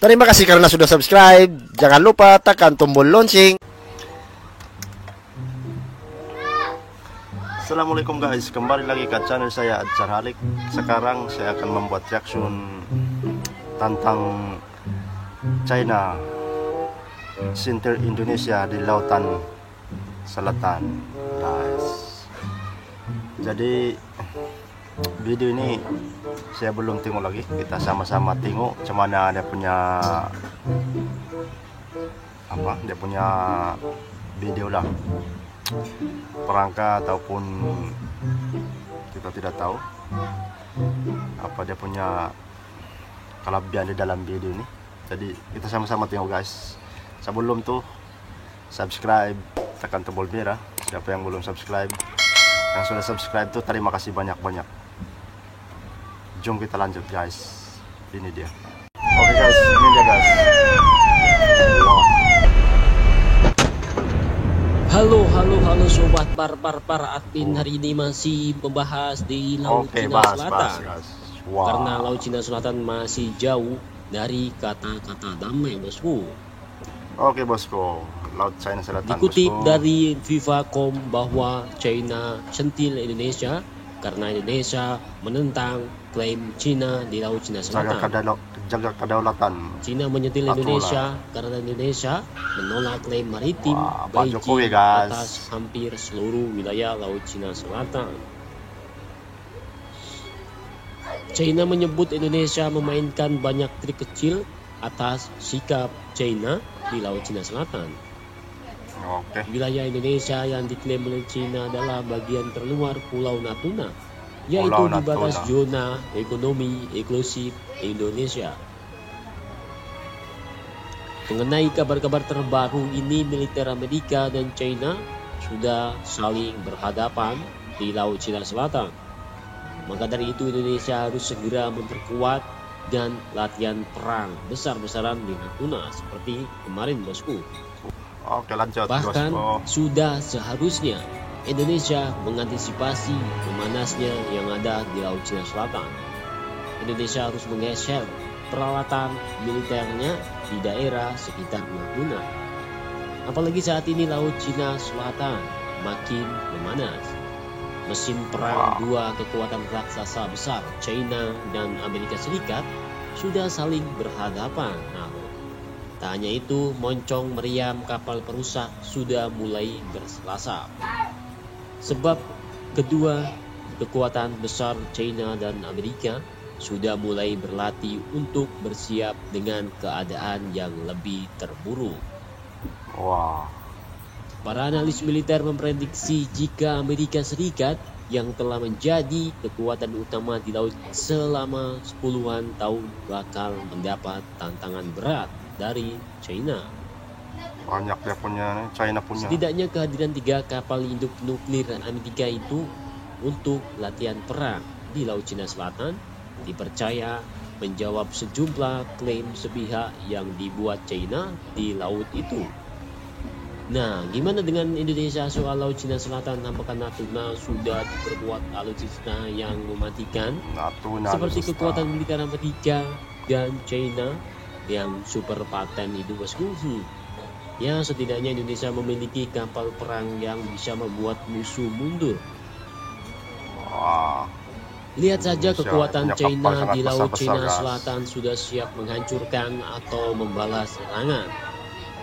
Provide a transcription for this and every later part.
Terima kasih karena sudah subscribe. Jangan lupa tekan tombol lonceng. Assalamualaikum guys, kembali lagi ke channel saya Adjar Halik. Sekarang saya akan membuat reaction tentang China sinter Indonesia di lautan selatan, guys. Jadi video ini saya belum tengok lagi, kita sama-sama tengok cuman dia punya dia punya video lah, perangkat ataupun kita tidak tahu apa dia punya kelebihan di dalam video ini. Jadi kita sama-sama tengok guys. Sebelum tuh subscribe, tekan tombol merah. Siapa yang belum subscribe, yang sudah subscribe tuh terima kasih banyak-banyak. Jom kita lanjut guys. Ini dia. Oke guys, ini dia guys. Wow. Halo sobat par admin. Hari ini masih membahas di Laut Cina Selatan. Wow. Karena Laut Cina Selatan masih jauh dari kata-kata damai, bosku. Oke bosku, Laut China Selatan. Dikutip bosku dari Viva.com bahwa China centil Indonesia karena Indonesia menentang klaim Cina di Laut Cina Selatan. Jaga kedaulatan. Cina menyentil Indonesia karena Indonesia menolak klaim maritim Beijing Jokowi, guys, atas hampir seluruh wilayah Laut Cina Selatan. China menyebut Indonesia memainkan banyak trik kecil atas sikap China di Laut Cina Selatan. Oke. Wilayah Indonesia yang diklaim oleh China adalah bagian terluar Pulau Natuna, yaitu di batas zona ekonomi eksklusif Indonesia. Mengenai kabar-kabar terbaru ini, militer Amerika dan China sudah saling berhadapan di Laut Cina Selatan. Maka dari itu Indonesia harus segera memperkuat dan latihan perang besar-besaran di Natuna seperti kemarin, bosku. Oke, lanjut. Bahkan bosku, sudah seharusnya Indonesia mengantisipasi memanasnya yang ada di Laut Cina Selatan. Indonesia harus menggeser peralatan militernya di daerah sekitar Natuna. Apalagi saat ini Laut Cina Selatan makin memanas. Mesin perang dua kekuatan raksasa besar, China dan Amerika Serikat, sudah saling berhadapan. Nah, tak hanya itu, moncong meriam kapal perusak sudah mulai berselasap. Sebab kedua kekuatan besar China dan Amerika sudah mulai berlatih untuk bersiap dengan keadaan yang lebih terburuk. wow. Para analis militer memprediksi jika Amerika Serikat yang telah menjadi kekuatan utama di laut selama 10-an tahun bakal mendapat tantangan berat dari China. Banyak dia punya, China punya. Setidaknya kehadiran 3 kapal induk nuklir Amerika itu untuk latihan perang di Laut Cina Selatan dipercaya menjawab sejumlah klaim sepihak yang dibuat China di laut itu. Nah, gimana dengan Indonesia soal Laut Cina Selatan? Apakah Natuna sudah diperkuat alutsista yang mematikan seperti kekuatan militer Amerika dan China yang super paten itu, bosku? Ya, setidaknya Indonesia memiliki kapal perang yang bisa membuat musuh mundur. Lihat saja kekuatan China di Laut Cina Selatan sudah siap menghancurkan atau membalas serangan.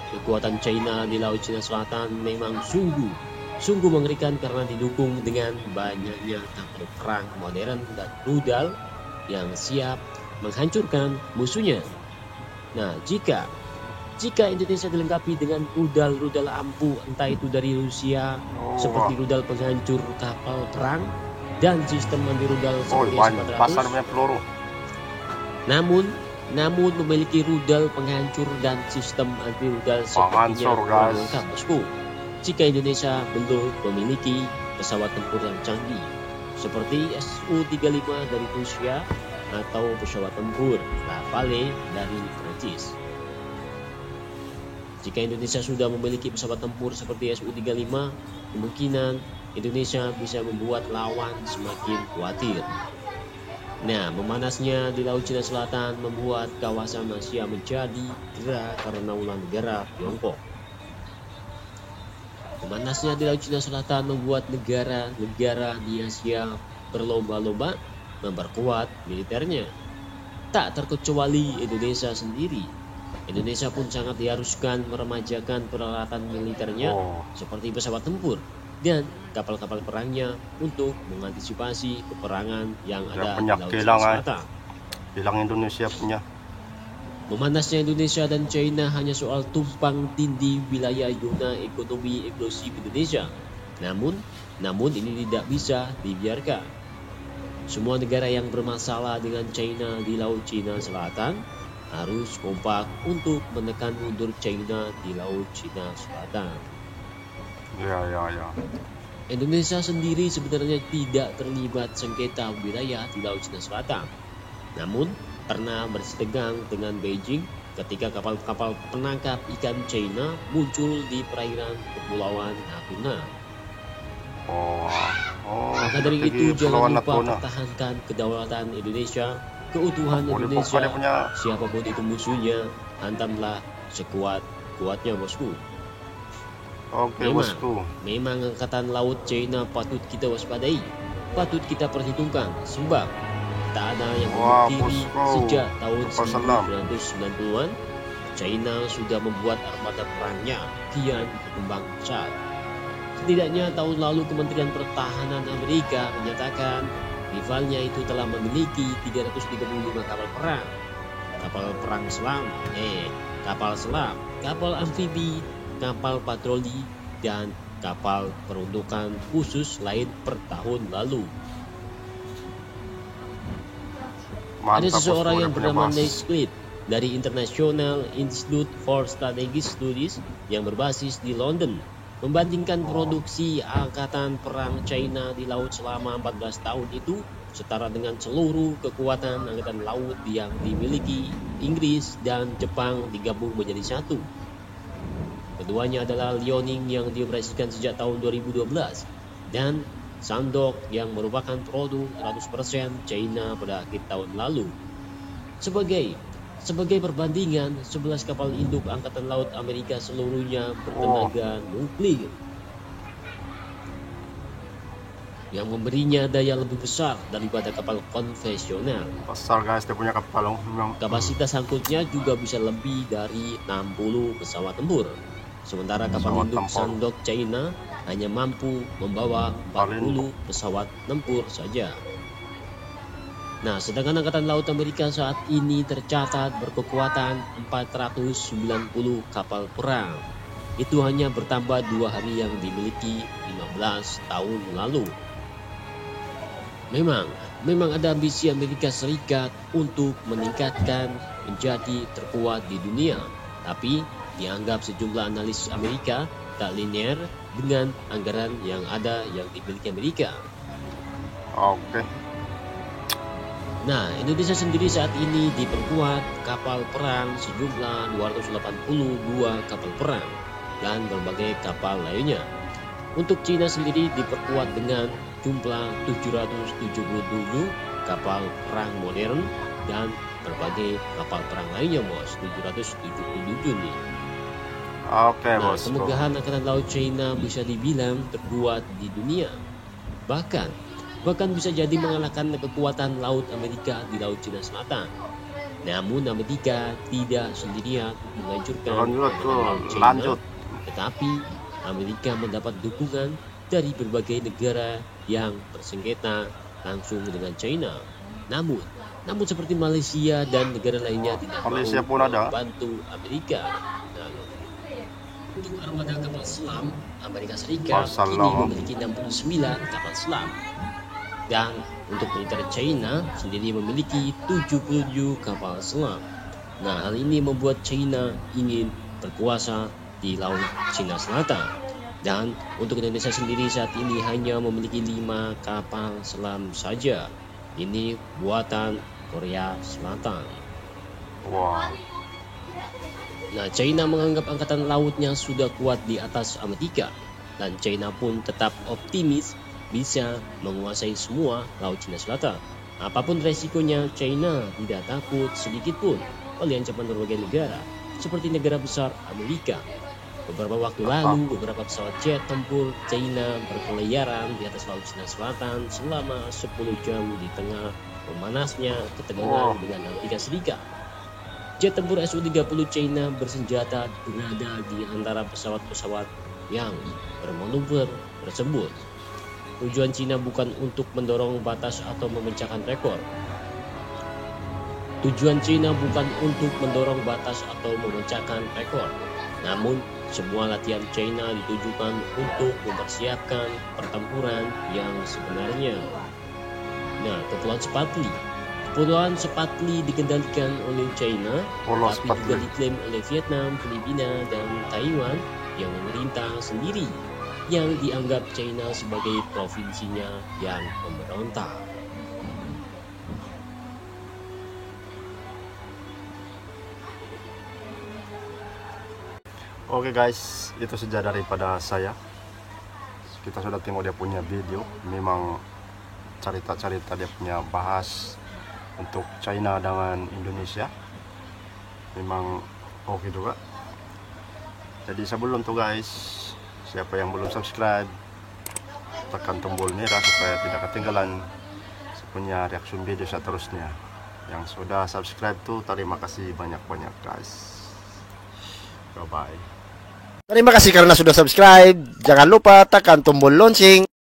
Kekuatan China di Laut Cina Selatan memang sungguh mengerikan karena didukung dengan banyaknya kapal perang modern dan rudal yang siap menghancurkan musuhnya. Nah, jika Indonesia dilengkapi dengan rudal ampuh, entah itu dari Rusia seperti rudal penghancur kapal perang dan sistem anti rudal seperti S-400, namun memiliki rudal penghancur dan sistem anti rudal sepertinya kurang lengkap, bosku. Jika Indonesia belum memiliki pesawat tempur yang canggih seperti Su-35 dari Rusia atau pesawat tempur Rafale dari Prancis. Jika Indonesia sudah memiliki pesawat tempur seperti Su-35, kemungkinan Indonesia bisa membuat lawan semakin khawatir. Nah, memanasnya di Laut Cina Selatan membuat kawasan Asia menjadi gerah karena ulah negara Tiongkok. Memanasnya di Laut Cina Selatan membuat negara-negara di Asia berlomba-lomba memperkuat militernya. Tak terkecuali Indonesia sendiri. Indonesia pun sangat diharuskan meremajakan peralatan militernya seperti pesawat tempur dan kapal-kapal perangnya untuk mengantisipasi peperangan yang ada di Laut Cina Selatan. Bilang Indonesia punya. Memanasnya Indonesia dan China hanya soal tumpang tindih wilayah zona ekonomi eksklusif Indonesia. Namun ini tidak bisa dibiarkan. Semua negara yang bermasalah dengan China di Laut Cina Selatan harus kompak untuk menekan mundur China di Laut Cina Selatan. Ya. Indonesia sendiri sebenarnya tidak terlibat sengketa wilayah di Laut Cina Selatan. Namun pernah bersitegang dengan Beijing ketika kapal-kapal penangkap ikan China muncul di perairan Kepulauan Natuna. Maka dari itu jangan lupa pertahankan kedaulatan Indonesia, keutuhan Indonesia. Siapapun itu musuhnya, hantamlah sekuat-kuatnya, bosku. Memang angkatan laut China patut kita waspadai, patut kita perhitungkan, sebab tak ada yang memungkiri sejak tahun 1990-an China sudah membuat armada perangnya kian berkembang pesat. Setidaknya tahun lalu Kementerian Pertahanan Amerika menyatakan rivalnya itu telah memiliki 335 kapal perang, kapal perang selam, kapal selam, kapal amfibi, kapal patroli, dan kapal peruntukan khusus lain per tahun lalu. Ada seseorang yang bernama Nick Split dari International Institute for Strategic Studies yang berbasis di London membandingkan produksi angkatan perang China di laut selama 14 tahun itu setara dengan seluruh kekuatan angkatan laut yang dimiliki Inggris dan Jepang digabung menjadi satu. Keduanya adalah Liaoning yang dioperasikan sejak tahun 2012 dan Shandong yang merupakan produk 100% China pada akhir tahun lalu. Sebagai perbandingan, 11 kapal induk Angkatan Laut Amerika seluruhnya bertenaga nuklir yang memberinya daya lebih besar daripada kapal konvensional. Besar guys, dia punya kapal. Kapasitas angkutnya juga bisa lebih dari 60 pesawat tempur. Sementara kapal induk Shandong China hanya mampu membawa 40 pesawat tempur saja. Nah, sedangkan Angkatan Laut Amerika saat ini tercatat berkekuatan 490 kapal perang. Itu hanya bertambah 2 hari yang dimiliki 15 tahun lalu. Memang ada ambisi Amerika Serikat untuk meningkatkan menjadi terkuat di dunia. Tapi dianggap sejumlah analis Amerika tak linear dengan anggaran yang dimiliki Amerika. Nah, Indonesia sendiri saat ini diperkuat kapal perang sejumlah 282 kapal perang dan berbagai kapal lainnya. Untuk Cina sendiri diperkuat dengan jumlah 777 kapal perang modern dan berbagai kapal perang lainnya, bos. 777 nih. Kemegahan Angkatan Laut China bisa dibilang terkuat di dunia. Bahkan bisa jadi mengalahkan kekuatan laut Amerika di Laut Cina Selatan. Namun Amerika tidak sendirian menghancurkan Laut China, tetapi Amerika mendapat dukungan dari berbagai negara yang bersengketa langsung dengan China. Namun seperti Malaysia dan negara lainnya tidak mau membantu Amerika. Untuk armada kapal selam Amerika Serikat kini memiliki 69 kapal selam. Dan untuk militer China sendiri memiliki 77 kapal selam. Nah, hal ini membuat China ingin berkuasa di Laut Cina Selatan. Dan untuk Indonesia sendiri saat ini hanya memiliki 5 kapal selam saja. Ini buatan Korea Selatan. Nah, China menganggap angkatan lautnya sudah kuat di atas Amerika. Dan China pun tetap optimis bisa menguasai semua Laut Cina Selatan. Apapun resikonya, China tidak takut sedikit pun oleh ancaman berbagai negara, seperti negara besar Amerika. Beberapa waktu lalu, beberapa pesawat jet tempur China berkeliaran di atas Laut Cina Selatan selama 10 jam di tengah memanasnya ketegangan dengan Amerika Serikat. Jet tempur Su-30 China bersenjata berada di antara pesawat-pesawat yang bermanuver tersebut. Tujuan Cina bukan untuk mendorong batas atau memecahkan rekor. Tujuan Cina bukan untuk mendorong batas atau memecahkan rekor. Namun, semua latihan China ditujukan untuk mempersiapkan pertempuran yang sebenarnya. Nah, Kepulauan Spratly dikendalikan oleh China, tapi juga diklaim oleh Vietnam, Filipina, dan Taiwan yang memerintah sendiri, yang dianggap China sebagai provinsinya yang memberontak. Oke guys, itu saja daripada saya. Kita sudah tengok dia punya video. Memang cerita-cerita dia punya bahas untuk China dengan Indonesia memang oke juga. Jadi sebelum tuh guys, siapa yang belum subscribe, tekan tombol merah supaya tidak ketinggalan punya reaction video seterusnya. Yang sudah subscribe tuh terima kasih banyak-banyak guys. Bye bye. Terima kasih karena sudah subscribe. Jangan lupa tekan tombol lonceng.